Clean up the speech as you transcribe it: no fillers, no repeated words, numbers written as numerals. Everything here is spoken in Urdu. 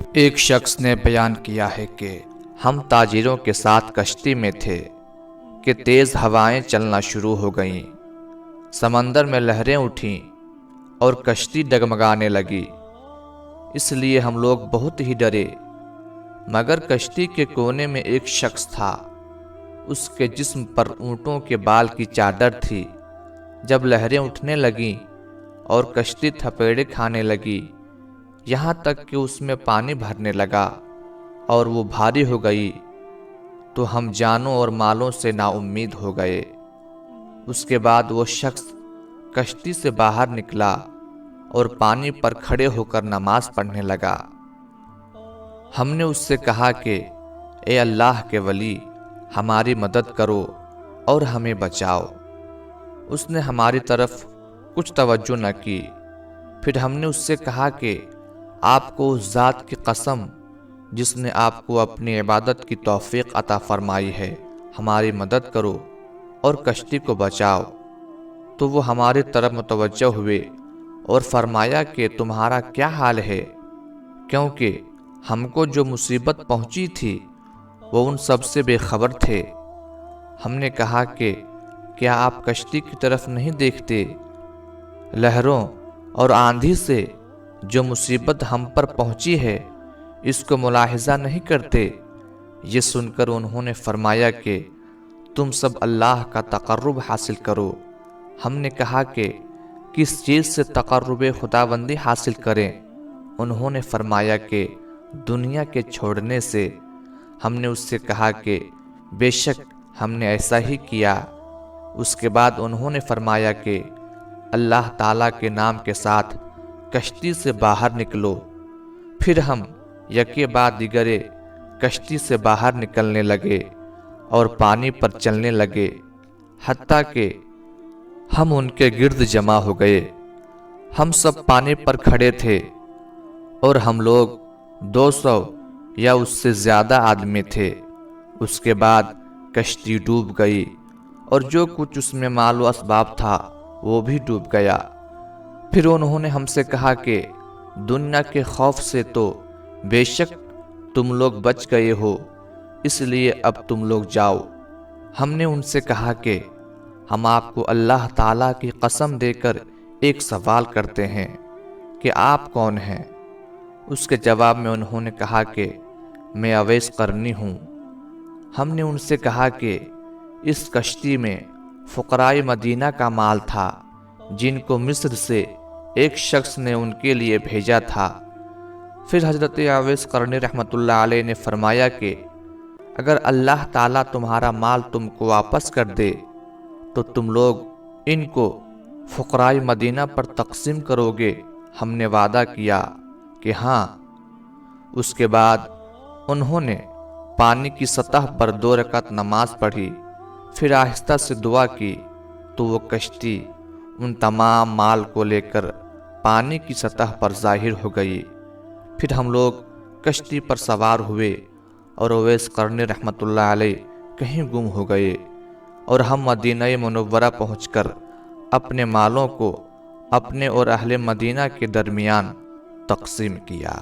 ایک شخص نے بیان کیا ہے کہ ہم تاجروں کے ساتھ کشتی میں تھے کہ تیز ہوائیں چلنا شروع ہو گئیں، سمندر میں لہریں اٹھیں اور کشتی ڈگمگانے لگی۔ اس لیے ہم لوگ بہت ہی ڈرے، مگر کشتی کے کونے میں ایک شخص تھا، اس کے جسم پر اونٹوں کے بال کی چادر تھی۔ جب لہریں اٹھنے لگیں اور کشتی تھپیڑے کھانے لگی، یہاں تک کہ اس میں پانی بھرنے لگا اور وہ بھاری ہو گئی، تو ہم جانوں اور مالوں سے نا امید ہو گئے۔ اس کے بعد وہ شخص کشتی سے باہر نکلا اور پانی پر کھڑے ہو کر نماز پڑھنے لگا۔ ہم نے اس سے کہا کہ اے اللہ کے ولی، ہماری مدد کرو اور ہمیں بچاؤ۔ اس نے ہماری طرف کچھ توجہ نہ کی۔ پھر ہم نے اس سے کہا کہ آپ کو اس ذات کی قسم جس نے آپ کو اپنی عبادت کی توفیق عطا فرمائی ہے، ہماری مدد کرو اور کشتی کو بچاؤ۔ تو وہ ہماری طرف متوجہ ہوئے اور فرمایا کہ تمہارا کیا حال ہے، کیونکہ ہم کو جو مصیبت پہنچی تھی وہ ان سب سے بے خبر تھے۔ ہم نے کہا کہ کیا آپ کشتی کی طرف نہیں دیکھتے؟ لہروں اور آندھی سے جو مصیبت ہم پر پہنچی ہے اس کو ملاحظہ نہیں کرتے؟ یہ سن کر انہوں نے فرمایا کہ تم سب اللہ کا تقرب حاصل کرو۔ ہم نے کہا کہ کس چیز سے تقرب خداوندی حاصل کریں؟ انہوں نے فرمایا کہ دنیا کے چھوڑنے سے۔ ہم نے اس سے کہا کہ بے شک ہم نے ایسا ہی کیا۔ اس کے بعد انہوں نے فرمایا کہ اللہ تعالیٰ کے نام کے ساتھ کشتی سے باہر نکلو۔ پھر ہم یکے بعد دیگرے کشتی سے باہر نکلنے لگے اور پانی پر چلنے لگے، حتیٰ کہ ہم ان کے گرد جمع ہو گئے۔ ہم سب پانی پر کھڑے تھے اور ہم لوگ 200 یا اس سے زیادہ آدمی تھے۔ اس کے بعد کشتی ڈوب گئی اور جو کچھ اس میں مال و اسباب تھا وہ بھی ڈوب گیا۔ پھر انہوں نے ہم سے کہا کہ دنیا کے خوف سے تو بے شک تم لوگ بچ گئے ہو، اس لیے اب تم لوگ جاؤ۔ ہم نے ان سے کہا کہ ہم آپ کو اللہ تعالیٰ کی قسم دے کر ایک سوال کرتے ہیں کہ آپ کون ہیں؟ اس کے جواب میں انہوں نے کہا کہ میں اویس قرنی ہوں۔ ہم نے ان سے کہا کہ اس کشتی میں فقراء مدینہ کا مال تھا جن کو مصر سے ایک شخص نے ان کے لیے بھیجا تھا۔ پھر حضرت اویس قرنی رحمۃ اللہ علیہ نے فرمایا کہ اگر اللہ تعالیٰ تمہارا مال تم کو واپس کر دے تو تم لوگ ان کو فقراء مدینہ پر تقسیم کرو گے؟ ہم نے وعدہ کیا کہ ہاں۔ اس کے بعد انہوں نے پانی کی سطح پر 2 رکعت نماز پڑھی، پھر آہستہ سے دعا کی تو وہ کشتی ان تمام مال کو لے کر پانی کی سطح پر ظاہر ہو گئی۔ پھر ہم لوگ کشتی پر سوار ہوئے اور اویس قرنی رحمۃ اللہ علیہ کہیں گم ہو گئے، اور ہم مدینہ منورہ پہنچ کر اپنے مالوں کو اپنے اور اہل مدینہ کے درمیان تقسیم کیا۔